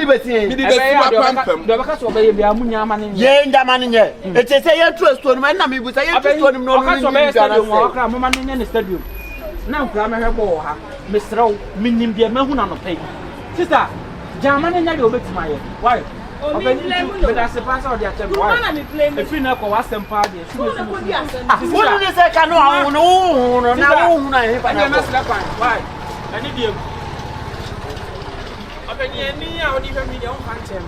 di beti. Me di beti pampam. Do baka so be bia munya ma ne. Ye ndama ne nye. E te say ye trust to no na me busa ye trust to no no. Baka so be stadium wo kra mo ma ne ne stadium. Na nkra me hwebo ha. Me srew minim bia mahu na no pay. Sister, jama ne nya de obetima ye. Why? But I suppose all the attempt. If you know what some party, what do you say? Can no, why? I need you. I don't even need your own content.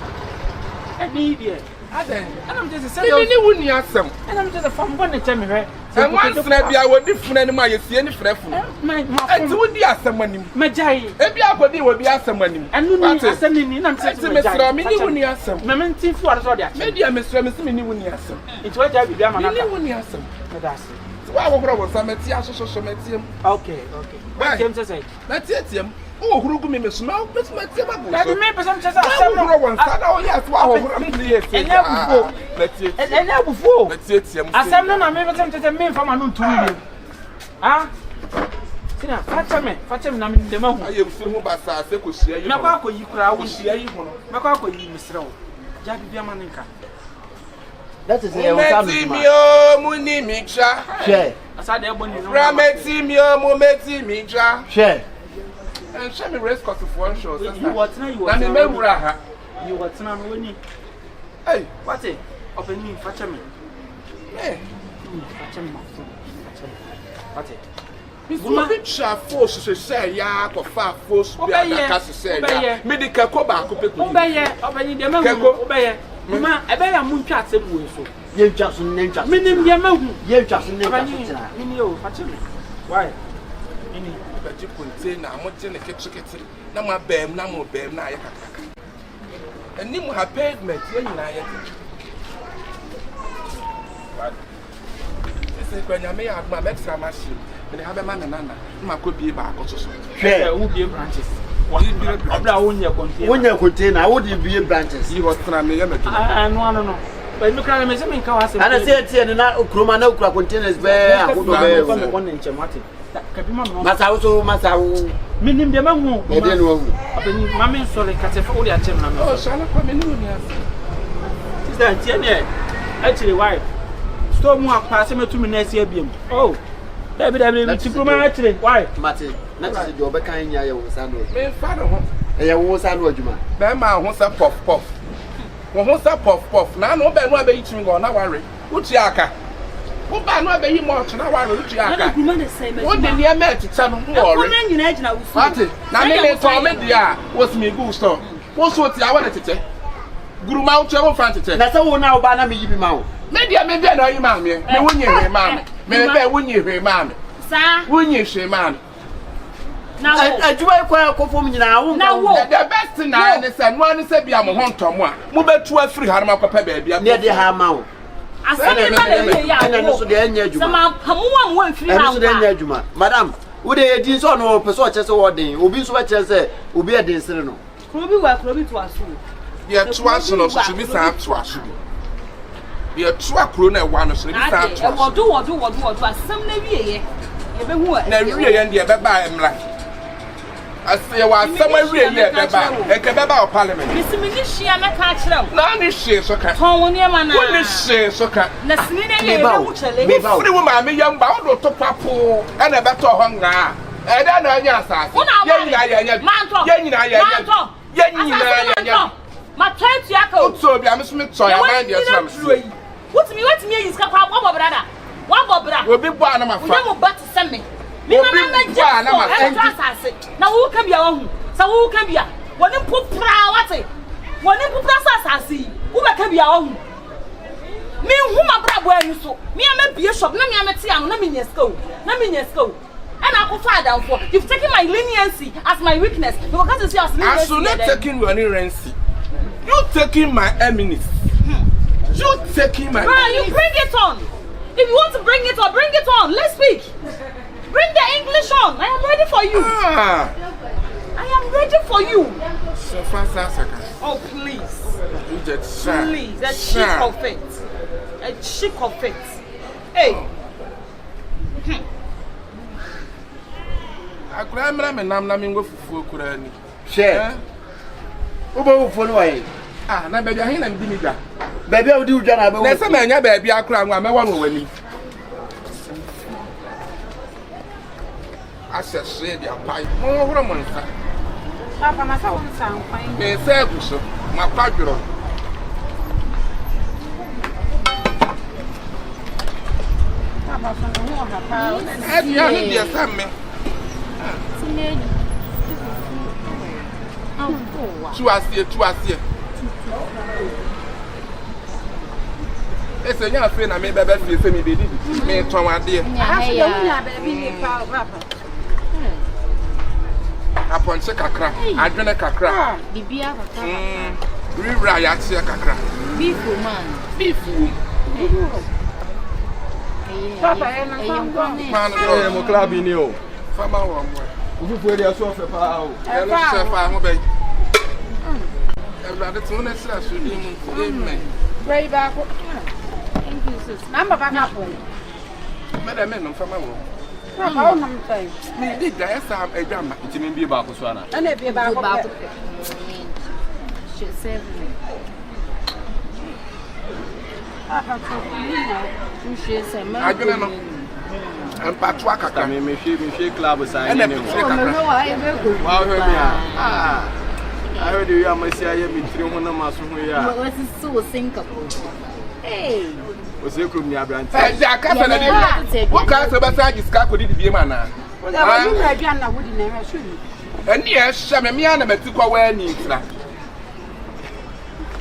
I need you. I'm just saying, you wouldn't ask them. And I'm just a fun one to tell me, right? And once I would different animal, you see any friend. I would be asked some money. Majai, everybody will be asked some money. And you know, sending in, I'm saying, Mr. Mini wouldn't ask them. Mamma, think what I saw. Maybe I'm Mr. Mini wouldn't ask them. It's what I would be done. I wouldn't ask them. That's it. Why was I met you? So met him. Okay. What James say? That's it, him. Oh, who give me a smell? That's my table. I remember some just oh, yes, wow, let's see. And now before, let's see. I said, no, I'm never tempted to me from a new tool. Ah, Fetch him, I'm the moment. I am still by Sassi. Macako, you crowd, Macako, you Mr. Jack Diamanica. That is a Muni mixture. Share. I said, Rametimio, Mometi mixture. Share. And show me race cost of 1 show. You what now? You what now? Winning. Hey, what's it? Open me, fetch me. Hey, fetch me. What's it? This woman shall force to say, ya, or far force, say, medical coba, obey the man, obey. Mamma, I bet I'm moon cats and so. You just name just meaning your mouth. You just name why? But you contain I'm watching a kitchen. No more bam, no more bam, now. And you have pavement, when I when I may have my extra machine, and I have a man and Nana, my could be back also. Fair, would be branches. When you contain, I wouldn't be branches. You was trying to make no. But look at me, something comes and I said, and now Cromano containers bear, I would be 1 inch. Mas also, Masao, meaning the man who didn't know. Mammy, sorry, catch a full attempt. Oh, shall I come in? Is that Jenny? Actually, why? Storm walk past him 2 minutes here. Oh, David, actually, why? Martin, not your back in your sandwich. My father, I was sandwich, man. Bama wants a puff. Wants a puff. Now, no bad one be eating on our worry. What's Yaka? What bad one be much now? What did you met to tell me? Martin, now maybe told me, what's me good store? What's what I wanted to say? Guru Mount, your fancy. That's all now, Banami, you mount. Maybe I may be annoying, mammy. I wouldn't hear mammy. Maybe I wouldn't hear mammy. Sir, wouldn't you say, man? Now, I do I quite for me now. The best thing I understand, one is a be a month or more. Move it to a 300 baby, I'm near the hammer. I said, Madam, would a dishon or persuade ordering, will be so much as a will be a dinner. Probably work to us. Yet, twice or so should be time to us. You're truck runner one of the time. I will do what some navy. Really, and the Baba. I say, well, somewhere really at the Baba Parliament. Miss Militia, I catch them. None is she, so can't. What is she, so can't. The woman, me young bound to Papu, and a better hunger. And then I just asked, my church, Yako, so be a Miss Smith, so I mind yourself. What's me is Papa, brother. One brother will be one of my friends, but send me. Now who can be your own? So who can be a one in put proud? One in process, who can be your own? Me, whom I brought you so. Me, I'm a bishop, let me am a tiam, let me go. And I will find out for you've taken my leniency as my weakness. Because it's your leniency. I should not taking your leniency. You taking my eminence. You taking my. You bring it on. If you want to bring it on, bring it on. Let's speak. Bring the English on. I am ready for you. I am ready for you. So fast, oh, please. Please, a chick of it. A chick of it. Hey. I grandma and I'm not going to share. Ubo phone way. Ah, na baby ahin na mbi ni da. Baby odi udwa na ba. Na se ma nya baby akura nwa me won wani. Asa se dia pai. Mo horo mo nsa. Papa na sa won san kwan. Me se guso, ma kwadworo. Papa so no ho ha pa. E dia hin dia sam me. Teenage. Tu asie. Ese nya fe na me bebe fi se me be di. Me ton ade. Ya baby ni pa papa. Aponche kakra, adwene kakra. Bibia kakra. Rira ya tie kakra. Beef man. Beef. Papa ena Man, mo club ni o. Fama wo mo. Ufufu eri aso fe pa o. E lo chef a ho be. Everybody to na sira so di mu. Amen. Pray back. Thank you sis. Number back up. Madam no fama wo. Papa o nam tai. Me di da esa edwama. Itimi bi ba ko so ana. Ana bi ba ko. She save me. Papa ko ni. She say me. Adwene no. Empatwa kakra. Me hwe club sign Ene ni pe o. kakra. Wa hwe mi a. I heard you am say ya mi tiri ho na maso ho ya. What is so sinkable? Hey. O se krum ni abrante. Ja ka fe na di. Wo ka se be sa jiska ko di bie ma na. Wa ni na aduan na wodi na e hwe ni. Eni e hye me mia na mati kwa wa ni tira.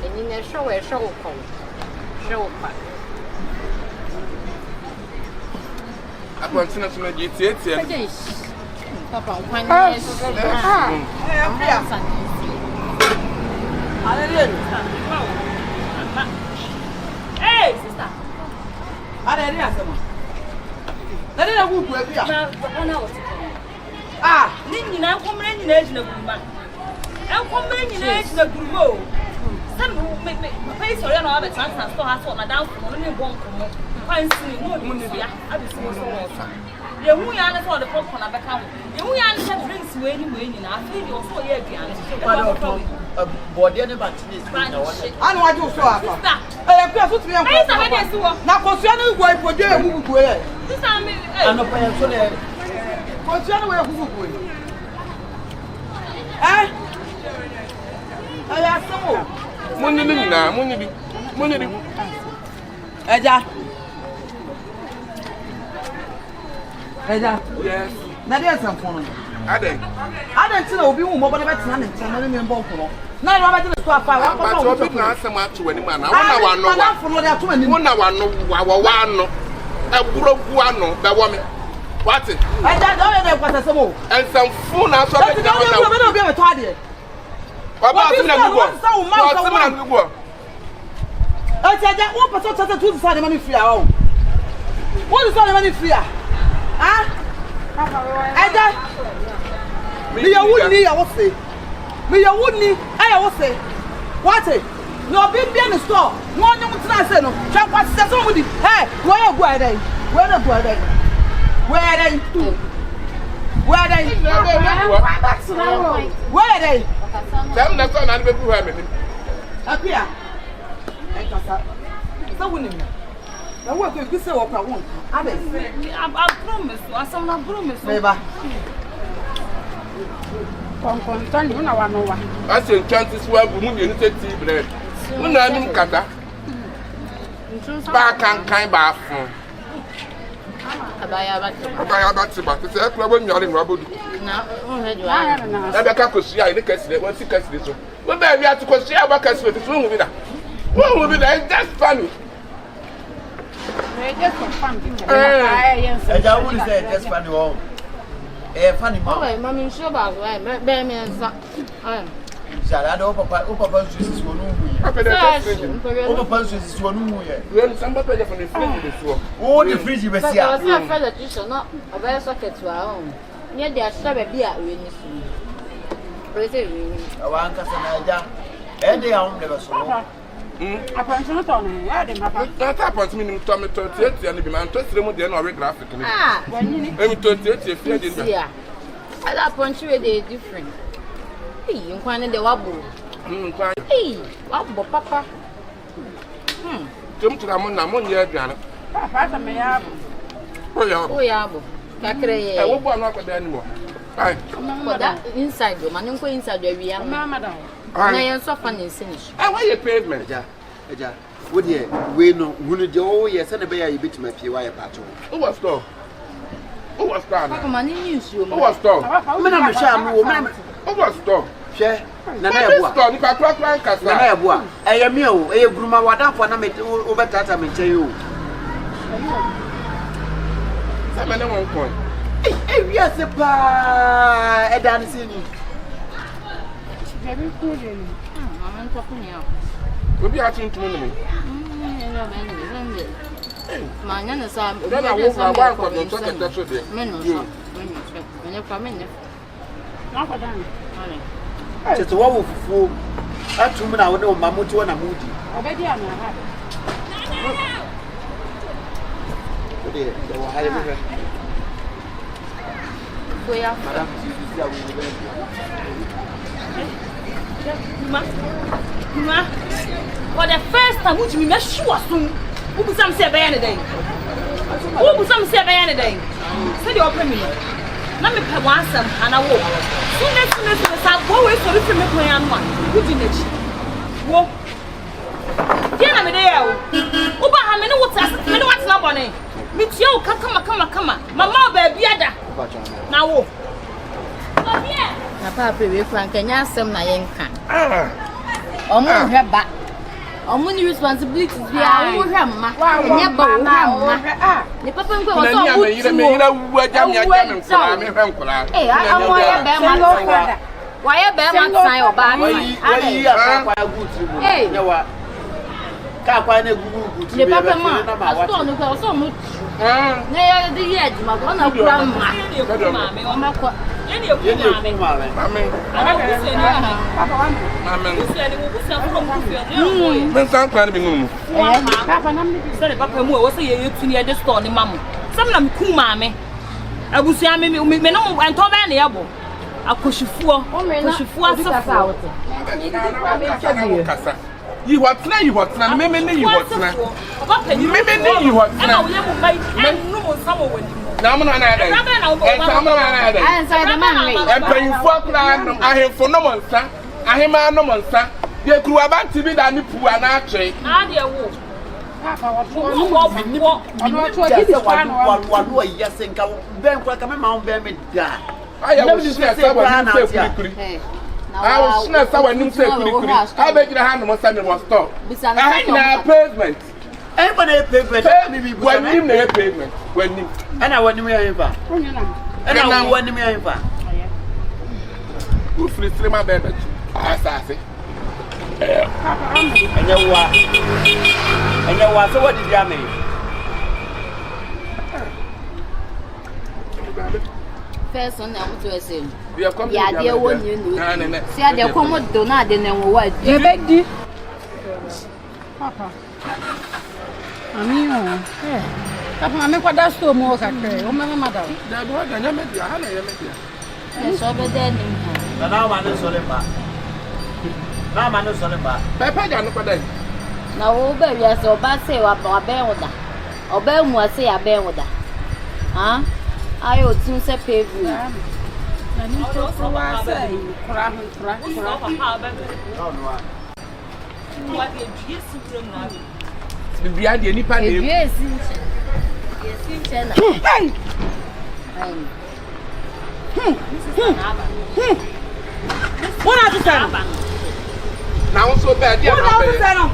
Eni na hwe ko. Hwe pa. Apontina so na di tie. Papa, kwan ni. Hey, sister. Ada ni asema. Nani na bubu ebia? Na bana wote. Ah, Ni nyina nkomre nyina ejina guruma. Enkomre nyina ejina guruma o. Sam me pay sorry na abe transfer store ha so na down for no ni bon komo. Kwan sini no ni bia. Abi so so. Ye hu ya na so the popcorn abeka ho. Ye hu ya na drinks we ni na afi di so ye aduane. body ne batini na wona. Anu waju so afa. Sister. Ku afutu yan ko. Ai sa me si wo. Na kosua na gwo ipoje egugu gwo ye. Sister me. Ano pa yan so le. Kosua na we egugu gwo ye. Eh? Aya so. Munni ni na, munni bi. Eja. Eja. Yes. Na dia sanfo no. Aden. Adan ti na obi hu mo bo na betina ne ntan na me mbo nko. Na ro ba je so afa wa But ko obi na asem atu ani ma na wona wa no wa. Na fo no dia to ani. Wona wa no wa no. Eburogu ano be wo me. What? Eja do ye de kwata semo. Ensamfu na so be Ti do obi be to ade. Baba asem na gugu. Asem na gugu. Eja wo pato tata tu sa de mani free a o. Wo du sa de mani free a. Ah? Eja. Me ya wuni ya wo se. Me ya wuni aya wo se. What? No be in store. No nyum tna se no. Twa kwa se so mudi. Hey, wo ya gu adai. Wo na gu adai. Where are you? Where are you? Where are you? Sam na so na be bu ha me. Apia. Enkasa. So woni me. Na wo ko ku se wo kwa won. Ade. I promise. I promise. Beba. Kon tani una wa no wa. Ase chances wa bu mu ni tea bread. Mu na nim kata. Ba kan ba fun. Abaya Abati ba. Se e kula bo nyare no abodu. na o he jo aya. Na be ka kosia ile kasire, won si kasire so. Wo ba wi atu kosia ba kasire so hu bi da. Wo hu bi da, it's just funny. We just for fun. Aya yes. Eja who say just funny wo. Funny ma. Oh, mama sure ba wa be me nsa. Jara do papa susi wonu hu ye. Apa da kasire. O papa susi wonu hu ye. Wen samba pe for the fridge de so. O the fridge be sia. I was afraid that you should not obey socket to our own. Near the ashabe bia we ni so. Praise we. Awan ka sana eja. E de ya hom de be so. Apancho no ton ya de papa. Na ta point me nim to me 28 ya ni bi man to sire mu de na ore graphic ni. Ah, when you Emi 28 e fie de. yeah. Other punch we they different. Hey, you find the wabo. Hey, Abbo Papa. Jump to the moon, I'm on your piano. Papa, me have. Oh, Yeaboah. Kakre. I won't walk with anymore. Inside the man, inside the area. Mamma, I am so funny, finish. I want your pavement. Would ye, we know, would you, yes, and a bear you bit my PY battle. Who was done? Who was done? Come on, news you. Who was done? Madame Sham, woman, Who was done? share. Nana, if I crack one cast, Yeaboah, I am you, a groomer, what up when I met over Tata and tell you. Some of them point. Yes, a dancing. very good. I'm talking now. We'll be acting to me. My nana is a Then I walk my wife for the second that's what they Not for them. Just a woman fool. That's woman I would know Mamutu and a moody. Already, I'm not. They were hiring Madame, for the first time, which we must sure soon. Who was some say by any day? Who was some say by any day? Say your opinion. Let me pay one some and I walk. Soon as I go away for the film, one. Who did it? Walk. Get me there. Uba, how many what's not on it? Meet you, come. Mamma, baby, now. Na papa we frank anya asem na yenka omo hwe ba omo ni responsibilities bi a omo hwe mma nya ba o mma ne papa nkwa wo so omo tu me yira wu agam ya jam nkura me hwe nkura amoye be ma wa ye be ma san oba Why are good to you? Ka kwa na gugu ne papa ma aso no kwa so omo ne ya de ye aduma ko na kura mma o ma ko Any of you, mammy. Men sound kind of being Papa, what's a year to near the store, the mamma? Some of them cool, mammy. I will say, I mean, no, and Tom and the elbow. I push you for, you what now? You what now? Maybe you what now? Maybe you what now? Now I'm not there. I inside the man. I'm paying for I have for no monster. I am no monster. You grew about to be done poor and actually. Ah, dear, I was not I beg your hand was Sunday was stop. I had pavement. Everybody pavement. When you make pavement. When you and I want me over. And I want me over. Who free my baby? I say. And you are. So what did you mean? First one I want to say. Yeah, dear one you know. See I dey come do na dey na what. You beg di. Papa. Ami o. Papa me kwada store mo kakre. O me madam. Da do da nya media, ha na ya media. So be there ni ho. Na ma no so le pa. Na ma no so le pa. Papa ja no kwada. Na wo be wi ase oba say wa ba be woda. Oba mu ase ya be woda. Ha? Ayo tin se pavement. Na ni to wa say kura. What did you see from now? Bibia de nipa na Yes, chena. Hey. What are you saying? na won so ba dia na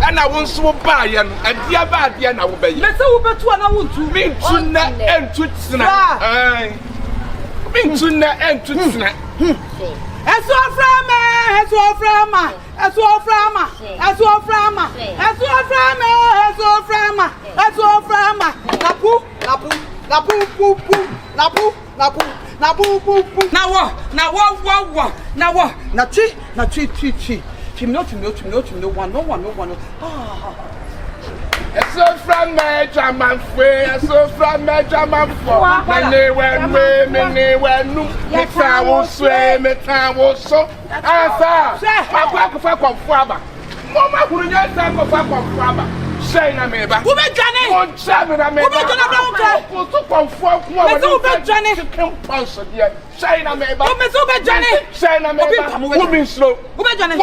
and na won so ba ya no adia ba dia na wo ba ya me se wo betu na wo ntu me ntu na entu tsina ai me ntu na entu tsina Eso frama, eso frama, eso frama, eso frama, eso frama, eso frama, eso frama. Napu, napu, napu, pu pu, napu, napu, napu, pu pu. Na wo, na wo, na chi. Chim no, one. Ah. So from my German way, so from my German for many when no, next I will swim, next I will so. Answer, I work for Faba. Mama, who just talk of Faba. Say, na me ba. Who be Johnny? One seven, I mean, who took on 4 Who be Johnny? Say, na me ba. Who be Johnny? Say, na me ba. Who be slow? Who be Johnny?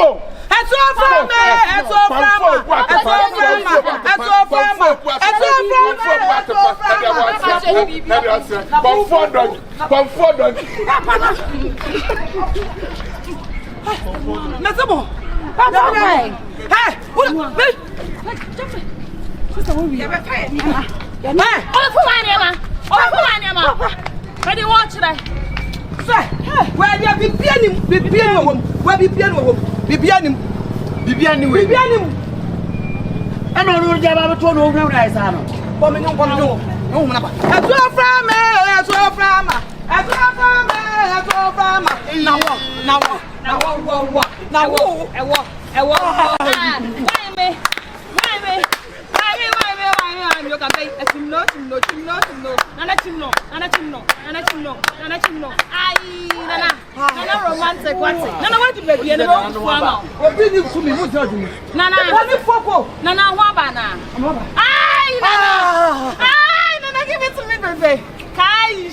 It's all from me. It's all from me. It's all from me. It's all from me. It's all from me. It's all Hey, what? Sister, where we? Hey, Where do you watch today? Sir, where you be pianing? Be pianing. Where be pianing? Be pianing. Be pianing. Be pianing. I don't know. You have to know where I am. Come in, come in. No, no. It's all from me. It's all from me. It's all from me. It's all from me. Now. Romantic one. Nana, what did baby and Nana, give it to me, baby. Kai.